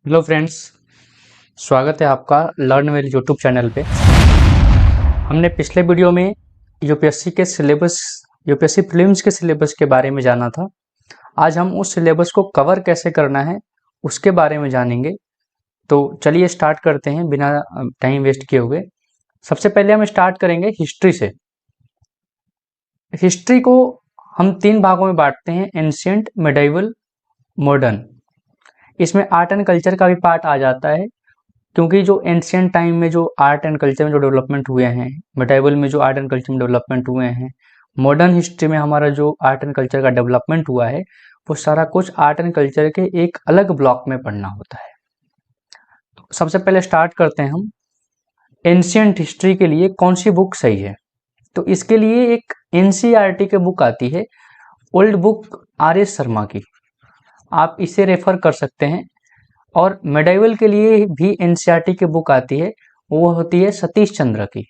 Hello friends, स्वागत है आपका लर्न वेल यूट्यूब चैनल पे। हमने पिछले वीडियो में यूपीएससी के सिलेबस यूपीएससी प्रीलिम्स के सिलेबस के बारे में जाना था। आज हम उस सिलेबस को कवर कैसे करना है उसके बारे में जानेंगे। तो चलिए स्टार्ट करते हैं बिना टाइम वेस्ट किए हुए। सबसे पहले हम स्टार्ट करेंगे हिस्ट्री से। हिस्ट्री को हम तीन भागों में बांटते हैं: एंशिएंट, मिडाइवल, मॉडर्न। इसमें आर्ट एंड कल्चर का भी पार्ट आ जाता है, क्योंकि जो एंशिएंट टाइम में जो आर्ट एंड कल्चर में जो डेवलपमेंट हुए हैं, मिडाइवल में जो आर्ट एंड कल्चर में डेवलपमेंट हुए हैं, मॉडर्न हिस्ट्री में हमारा जो आर्ट एंड कल्चर का डेवलपमेंट हुआ है, वो सारा कुछ आर्ट एंड कल्चर के एक अलग ब्लॉक में पढ़ना होता है। तो सबसे पहले स्टार्ट करते हैं हम एंशिएंट हिस्ट्री के लिए कौन सी बुक सही है। तो इसके लिए एक एनसीईआरटी की बुक आती है, old book R S Sharma की, आप इसे रेफर कर सकते हैं। और मिडाइवल के लिए भी एनसीईआरटी की बुक आती है, वो होती है सतीश चंद्र की।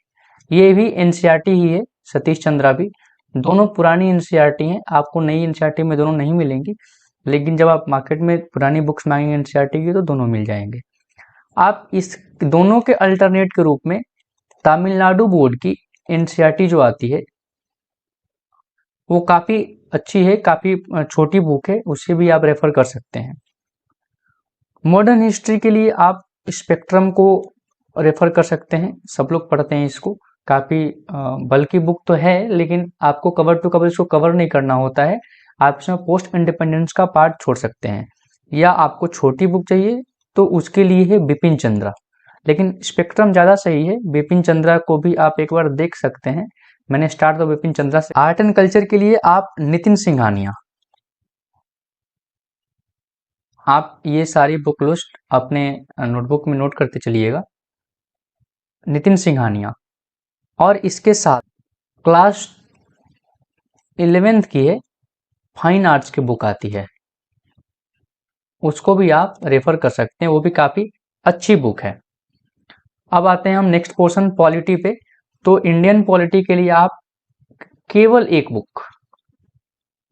ये भी एनसीईआरटी ही है, सतीश चंद्रा भी। दोनों पुरानी एनसीईआरटी हैं, आपको नई एनसीईआरटी में दोनों नहीं मिलेंगी, लेकिन जब आप मार्केट में पुरानी बुक्स मांगेंगे एनसीईआरटी की तो दोनों मिल जाएंगे। आप इस दोनों के अल्टरनेट के रूप में तमिलनाडु बोर्ड की एनसीईआरटी जो आती है वो काफ़ी अच्छी है, काफ़ी छोटी बुक है, उसे भी आप रेफर कर सकते हैं। मॉडर्न हिस्ट्री के लिए आप स्पेक्ट्रम को रेफर कर सकते हैं, सब लोग पढ़ते हैं इसको। काफ़ी बल्कि बुक तो है, लेकिन आपको कवर टू कवर इसको कवर नहीं करना होता है, आप इसमें पोस्ट इंडिपेंडेंस का पार्ट छोड़ सकते हैं। या आपको छोटी बुक चाहिए तो उसके लिए है बिपिन चंद्रा, लेकिन स्पेक्ट्रम ज़्यादा सही है। बिपिन चंद्रा को भी आप एक बार देख सकते हैं। मैंने स्टार्ट तो बिपिन चंद्रा से। आर्ट एंड कल्चर के लिए आप नितिन सिंघानिया, आप ये सारी बुक लिस्ट अपने नोटबुक में नोट करते चलिएगा, नितिन सिंघानिया। और इसके साथ क्लास 11th की है फाइन आर्ट्स की बुक आती है, उसको भी आप रेफर कर सकते हैं, वो भी काफ़ी अच्छी बुक है। अब आते हैं हम नेक्स्ट पोर्शन पॉलिटी पे। तो इंडियन पॉलिटी के लिए आप केवल एक बुक,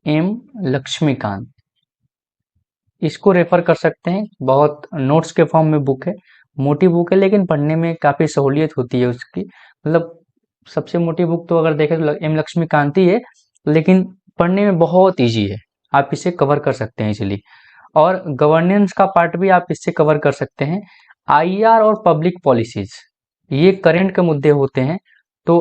एम लक्ष्मीकांत, इसको रेफर कर सकते हैं। बहुत नोट्स के फॉर्म में बुक है, मोटी बुक है, लेकिन पढ़ने में काफ़ी सहूलियत होती है उसकी। मतलब सबसे मोटी बुक तो अगर देखें तो एम लक्ष्मीकांत ही है, लेकिन पढ़ने में बहुत इजी है, आप इसे कवर कर सकते हैं इजीली। और गवर्नेंस का पार्ट भी आप इससे कवर कर सकते हैं। आईआर और पब्लिक पॉलिसीज, ये करंट के मुद्दे होते हैं, तो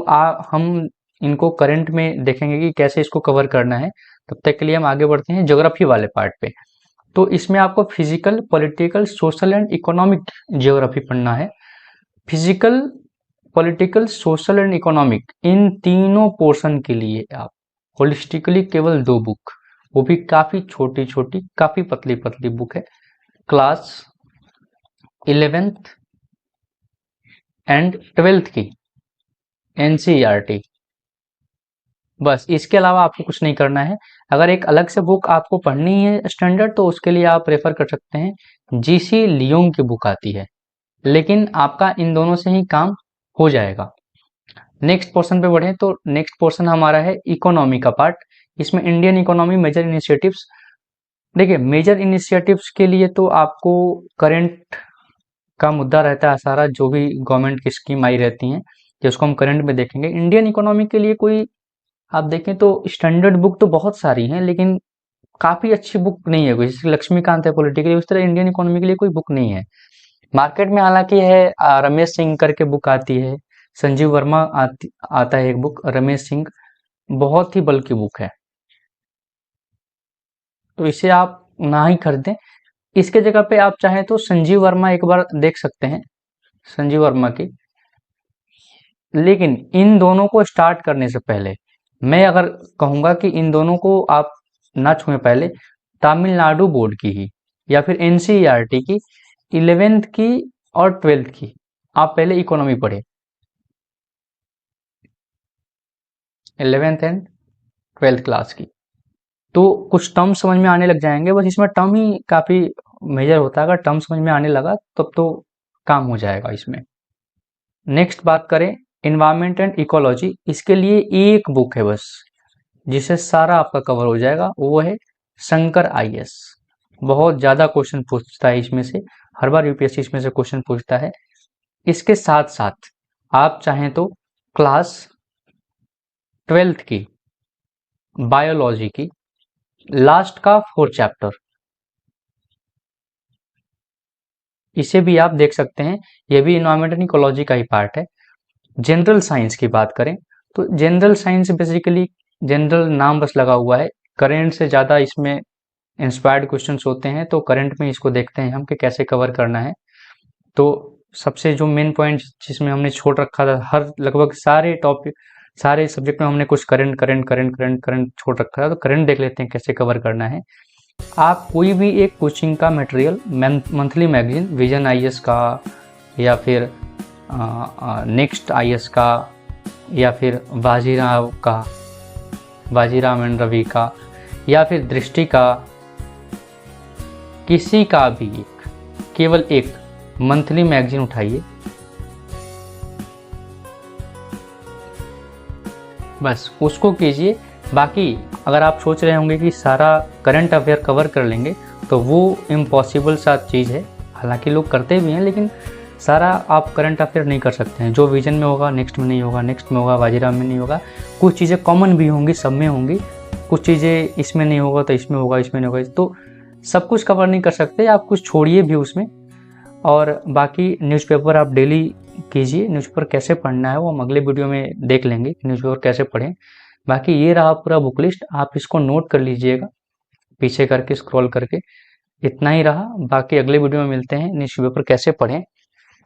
हम इनको करंट में देखेंगे कि कैसे इसको कवर करना है। तब तक के लिए हम आगे बढ़ते हैं ज्योग्राफी वाले पार्ट पे। तो इसमें आपको physical, political, social and economic geography पढ़ना है। Physical, political, social and economic, इन तीनों पोर्शन के लिए आप होलिस्टिकली केवल दो बुक, वो भी काफ़ी छोटी छोटी, काफ़ी पतली पतली बुक है, क्लास 11th एंड 12th की एनसीईआरटी। बस इसके अलावा आपको कुछ नहीं करना है। अगर एक अलग से बुक आपको पढ़नी है स्टैंडर्ड, तो उसके लिए आप रेफर कर सकते हैं, जीसी लियोंग की बुक आती है, लेकिन आपका इन दोनों से ही काम हो जाएगा। नेक्स्ट पोर्शन पे बढ़े तो नेक्स्ट पोर्शन हमारा है इकोनॉमी का पार्ट। इसमें इंडियन इकोनॉमी मेजर इनिशिएटिव्स। देखिए, मेजर इनिशिएटिव्स के लिए तो आपको करंट का मुद्दा रहता है सारा, जो भी गवर्नमेंट की स्कीम आई रहती हैं, जिसको हम करंट में देखेंगे। इंडियन इकोनॉमी के लिए कोई आप देखें तो स्टैंडर्ड बुक तो बहुत सारी हैं, लेकिन काफ़ी अच्छी बुक नहीं है कोई। जैसे लक्ष्मीकांत है पॉलिटिकली, उस तरह इंडियन इकोनॉमी के लिए कोई बुक नहीं है मार्केट में। हालांकि है, रमेश सिंह करके बुक आती है, संजीव वर्मा आता है एक बुक, रमेश सिंह, बहुत ही बल्कि बुक है, तो इसे आप ना ही खरीदें। इसके जगह पे आप चाहें तो संजीव वर्मा एक बार देख सकते हैं, संजीव वर्मा की। लेकिन इन दोनों को स्टार्ट करने से पहले मैं अगर कहूँगा कि इन दोनों को आप ना छुएं, पहले तमिलनाडु बोर्ड की ही या फिर एनसीईआरटी की 11th की और 12th की आप पहले इकोनॉमी पढ़े, 11th एंड 12th क्लास की, तो कुछ टर्म समझ में आने लग जाएंगे। बस इसमें टर्म ही काफ़ी मेजर होता है, अगर टर्म समझ में आने लगा तब तो काम हो जाएगा इसमें। नेक्स्ट बात करें इन्वायरमेंट एंड इकोलॉजी, इसके लिए एक बुक है बस, जिससे सारा आपका कवर हो जाएगा, वो है शंकर आईएएस। बहुत ज़्यादा क्वेश्चन पूछता है इसमें से, हर बार यूपीएससी इसमें से क्वेश्चन पूछता है। इसके साथ साथ आप चाहें तो क्लास 12th की बायोलॉजी की लास्ट का 4 चैप्टर, इसे भी आप देख सकते हैं, ये भी इन्वायरमेंट एंड इकोलॉजी का ही पार्ट है। जनरल साइंस की बात करें तो जनरल साइंस बेसिकली जनरल नाम बस लगा हुआ है, करेंट से ज़्यादा इसमें इंस्पायर्ड क्वेश्चंस होते हैं, तो करंट में इसको देखते हैं हम कि कैसे कवर करना है। तो सबसे जो मेन पॉइंट जिसमें हमने छोड़ रखा था, हर लगभग सारे टॉपिक सारे सब्जेक्ट में हमने कुछ current current current current current छोड़ रखा था, तो करंट देख लेते हैं कैसे कवर करना है। आप कोई भी एक कोचिंग का material monthly magazine vision IAS का या फिर नेक्स्ट आईएएस का या फिर बाजीराव एंड रवि का या फिर दृष्टि का, किसी का भी केवल एक मंथली मैगजीन उठाइए, बस उसको कीजिए। बाकी अगर आप सोच रहे होंगे कि सारा करंट अफेयर कवर कर लेंगे तो वो इम्पॉसिबल सा चीज़ है, हालांकि लोग करते भी हैं, लेकिन सारा आप करंट अफेयर नहीं कर सकते हैं। जो विजन में होगा नेक्स्ट में नहीं होगा, नेक्स्ट में होगा बाजीराव में नहीं होगा, कुछ चीज़ें कॉमन भी होंगी, सब में होंगी, कुछ चीज़ें इसमें नहीं होगा तो इसमें होगा, इसमें नहीं होगा, तो सब कुछ कवर नहीं कर सकते, आप कुछ छोड़िए भी उसमें। और बाकी न्यूज़पेपर आप डेली कीजिए, न्यूज़पेपर कैसे पढ़ना है वो हम अगले वीडियो में देख लेंगे कि न्यूज़पेपर कैसे पढ़ें। बाकी ये रहा पूरा बुक लिस्ट, आप इसको नोट कर लीजिएगा पीछे करके स्क्रॉल करके, इतना ही रहा। बाकी अगले वीडियो में मिलते हैं, न्यूज़पेपर कैसे पढ़ें।